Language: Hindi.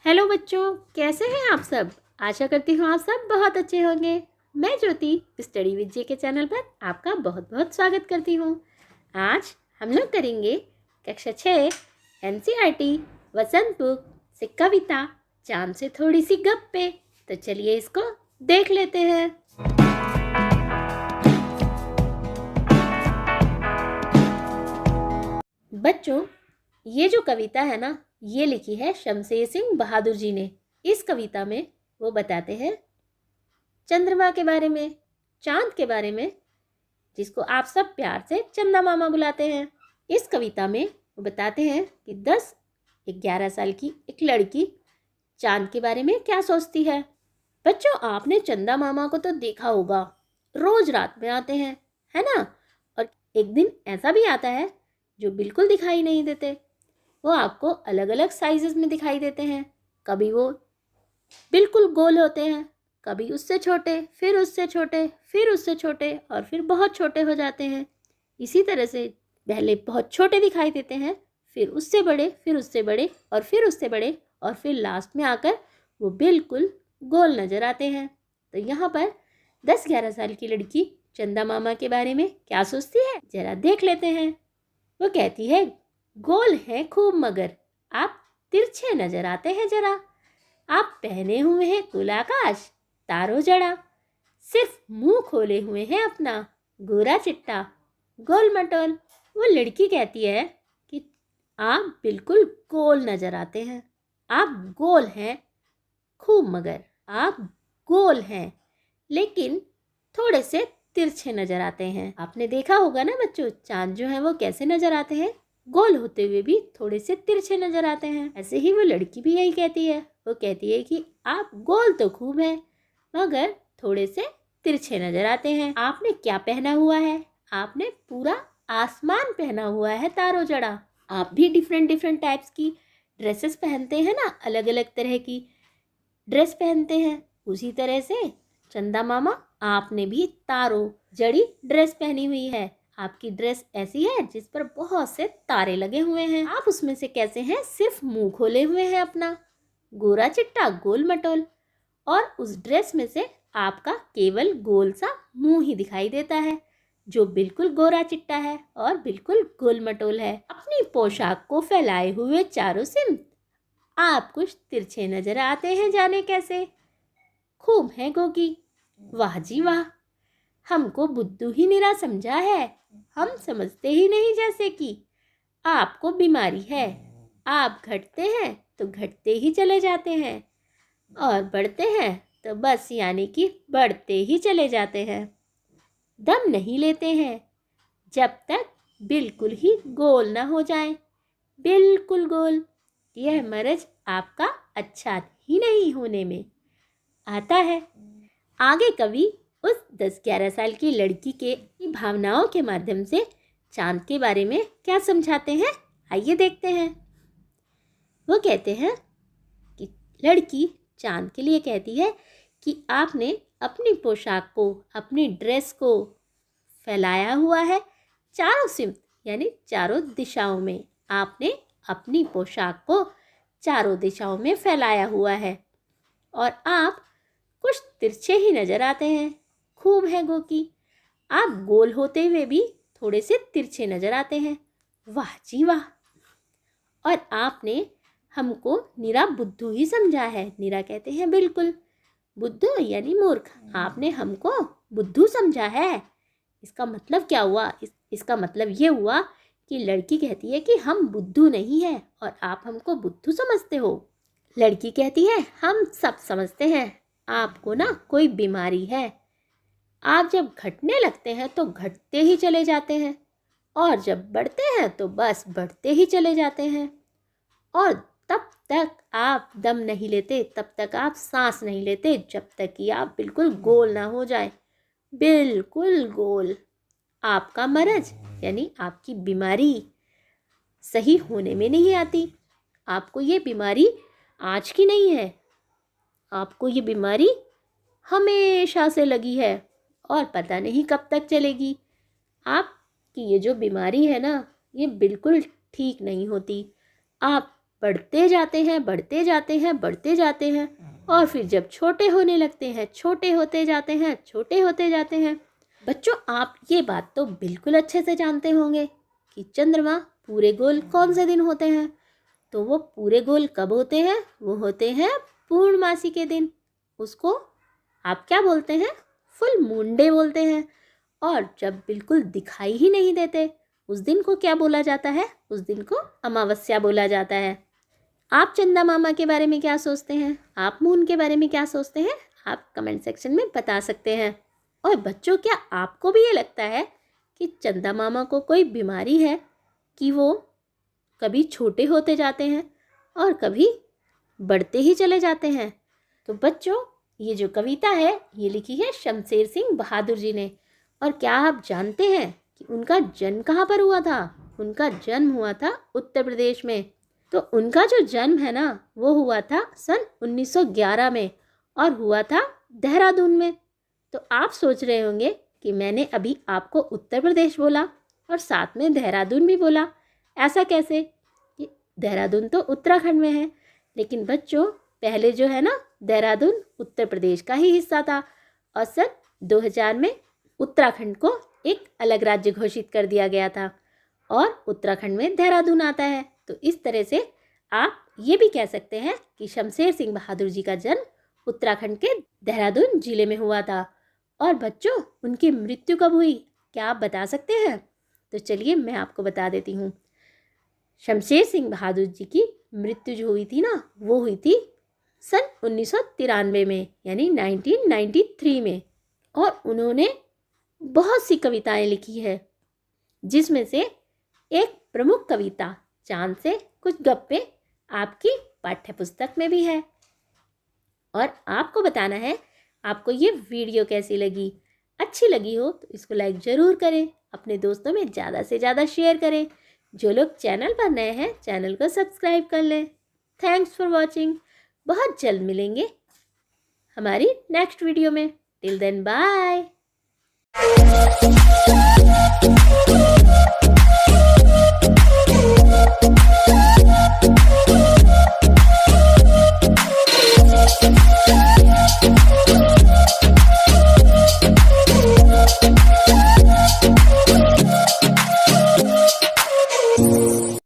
हेलो बच्चों, कैसे हैं आप सब। आशा करती हूँ आप सब बहुत अच्छे होंगे। मैं ज्योति स्टडी विद जे के चैनल पर आपका बहुत बहुत स्वागत करती हूँ। आज हम लोग करेंगे कक्षा 6 NCERT वसंत बुक से कविता चांद से थोड़ी सी गप्पे। तो चलिए इसको देख लेते हैं। बच्चों, ये जो कविता है ना, ये लिखी है शमशेर सिंह बहादुर जी ने। इस कविता में वो बताते हैं चंद्रमा के बारे में, चांद के बारे में, जिसको आप सब प्यार से चंदा मामा बुलाते हैं। इस कविता में वो बताते हैं कि 10-11 साल की एक लड़की चांद के बारे में क्या सोचती है। बच्चों, आपने चंदा मामा को तो देखा होगा, रोज रात में आते हैं, है ना। और एक दिन ऐसा भी आता है जो बिल्कुल दिखाई नहीं देते। वो आपको अलग अलग साइजेस में दिखाई देते हैं। कभी वो बिल्कुल गोल होते हैं, कभी उससे छोटे, फिर उससे छोटे, फिर उससे छोटे और फिर बहुत छोटे हो जाते हैं। इसी तरह से पहले बहुत छोटे दिखाई देते हैं, फिर उससे बड़े, फिर उससे बड़े और फिर उससे बड़े और फिर लास्ट में आकर वो बिल्कुल गोल नज़र आते हैं। तो यहाँ पर 10-11 साल की लड़की चंदा मामा के बारे में क्या सोचती है, जरा देख लेते हैं। वो कहती है, गोल हैं खूब मगर आप तिरछे नजर आते हैं जरा। आप पहने हुए हैं कुलाकाश तारो जड़ा, सिर्फ मुंह खोले हुए हैं अपना गोरा चिट्टा गोल मटोल। वो लड़की कहती है कि आप बिल्कुल गोल नजर आते हैं। आप गोल हैं खूब मगर आप गोल हैं, लेकिन थोड़े से तिरछे नजर आते हैं। आपने देखा होगा ना बच्चों, चांद जो है वो कैसे नजर आते हैं, गोल होते हुए भी थोड़े से तिरछे नजर आते हैं। ऐसे ही वो लड़की भी यही कहती है। वो कहती है कि आप गोल तो खूब हैं मगर थोड़े से तिरछे नजर आते हैं। आपने क्या पहना हुआ है, आपने पूरा आसमान पहना हुआ है तारो जड़ा। आप भी डिफरेंट डिफरेंट टाइप्स की ड्रेसेस पहनते हैं ना, अलग अलग तरह की ड्रेस पहनते हैं। उसी तरह से चंदा मामा आपने भी तारो जड़ी ड्रेस पहनी हुई है। आपकी ड्रेस ऐसी है जिस पर बहुत से तारे लगे हुए हैं। आप उसमें से कैसे हैं, सिर्फ मुंह खोले हुए हैं अपना गोरा चिट्टा गोल मटोल, और उस ड्रेस में से आपका केवल गोल सा मुंह ही दिखाई देता है जो बिल्कुल गोरा चिट्टा है और बिल्कुल गोल मटोल है। अपनी पोशाक को फैलाए हुए चारों सिमत आप कुछ तिरछे नजर आते हैं, जाने कैसे। खूब है गोगी, वाह जी वाह, हमको बुद्धू ही निरा समझा है। हम समझते ही नहीं जैसे कि आपको बीमारी है। आप घटते हैं तो घटते ही चले जाते हैं और बढ़ते हैं तो बस यानी कि बढ़ते ही चले जाते हैं। दम नहीं लेते हैं जब तक बिल्कुल ही गोल ना हो जाए, बिल्कुल गोल। यह मर्ज आपका अच्छा ही नहीं होने में आता है। आगे कवि उस 10-11 साल की लड़की के भावनाओं के माध्यम से चांद के बारे में क्या समझाते हैं, आइए देखते हैं। वो कहते हैं कि लड़की चांद के लिए कहती है कि आपने अपनी पोशाक को, अपनी ड्रेस को फैलाया हुआ है चारों सिमत यानी चारों दिशाओं में। आपने अपनी पोशाक को चारों दिशाओं में फैलाया हुआ है और आप कुछ तिरछे ही नजर आते हैं। खूब है गोकी, आप गोल होते हुए भी थोड़े से तिरछे नजर आते हैं। वाह जी वाह, और आपने हमको निरा बुद्धू ही समझा है। निरा कहते हैं बिल्कुल, बुद्धू यानी मूर्ख। आपने हमको बुद्धू समझा है। इसका मतलब क्या हुआ, इसका मतलब ये हुआ कि लड़की कहती है कि हम बुद्धू नहीं हैं और आप हमको बुद्धू समझते हो। लड़की कहती है हम सब समझते हैं, आपको ना कोई बीमारी है। आप जब घटने लगते हैं तो घटते ही चले जाते हैं और जब बढ़ते हैं तो बस बढ़ते ही चले जाते हैं, और तब तक आप दम नहीं लेते, तब तक आप सांस नहीं लेते जब तक कि आप बिल्कुल गोल ना हो जाए, बिल्कुल गोल। आपका मर्ज यानी आपकी बीमारी सही होने में नहीं आती। आपको ये बीमारी आज की नहीं है, आपको ये बीमारी हमेशा से लगी है और पता नहीं कब तक चलेगी। आपकी ये जो बीमारी है ना, ये बिल्कुल ठीक नहीं होती। आप बढ़ते जाते हैं, बढ़ते जाते हैं, बढ़ते जाते हैं, और फिर जब छोटे होने लगते हैं, छोटे होते जाते हैं, छोटे होते जाते हैं। बच्चों, आप ये बात तो बिल्कुल अच्छे से जानते होंगे कि चंद्रमा पूरे गोल कौन से दिन होते हैं। तो वो पूरे गोल कब होते हैं? वो होते हैं पूर्णमासी के दिन। उसको आप क्या बोलते हैं? फुल मून डे बोलते हैं। और जब बिल्कुल दिखाई ही नहीं देते, उस दिन को क्या बोला जाता है? उस दिन को अमावस्या बोला जाता है। आप चंदा मामा के बारे में क्या सोचते हैं? आप मून के बारे में क्या सोचते हैं? आप कमेंट सेक्शन में बता सकते हैं। और बच्चों, क्या आपको भी ये लगता है कि चंदा मामा को कोई बीमारी है कि वो कभी छोटे होते जाते हैं और कभी बढ़ते ही चले जाते हैं? तो बच्चों, ये जो कविता है ये लिखी है शमशेर सिंह बहादुर जी ने। और क्या आप जानते हैं कि उनका जन्म कहाँ पर हुआ था? उनका जन्म हुआ था उत्तर प्रदेश में। तो उनका जो जन्म है ना, वो हुआ था सन 1911 में और हुआ था देहरादून में। तो आप सोच रहे होंगे कि मैंने अभी आपको उत्तर प्रदेश बोला और साथ में देहरादून भी बोला, ऐसा कैसे? कि देहरादून तो उत्तराखंड में है, लेकिन बच्चों पहले जो है ना, देहरादून उत्तर प्रदेश का ही हिस्सा था और सन 2000 में उत्तराखंड को एक अलग राज्य घोषित कर दिया गया था और उत्तराखंड में देहरादून आता है। तो इस तरह से आप ये भी कह सकते हैं कि शमशेर सिंह बहादुर जी का जन्म उत्तराखंड के देहरादून जिले में हुआ था। और बच्चों, उनकी मृत्यु कब हुई? क्या आप बता सकते हैं? तो चलिए मैं आपको बता देती हूँ। शमशेर सिंह बहादुर जी की मृत्यु जो हुई थी ना, वो हुई थी सन 1993 में, यानी 1993 में। और उन्होंने बहुत सी कविताएं लिखी है, जिसमें से एक प्रमुख कविता चांद से कुछ गप्पे आपकी पाठ्य पुस्तक में भी है। और आपको बताना है आपको ये वीडियो कैसी लगी। अच्छी लगी हो तो इसको लाइक ज़रूर करें, अपने दोस्तों में ज़्यादा से ज़्यादा शेयर करें। जो लोग चैनल पर नए हैं, चैनल को सब्सक्राइब कर लें। Thanks for watching. बहुत जल्द मिलेंगे हमारी नेक्स्ट वीडियो में। Till then, bye.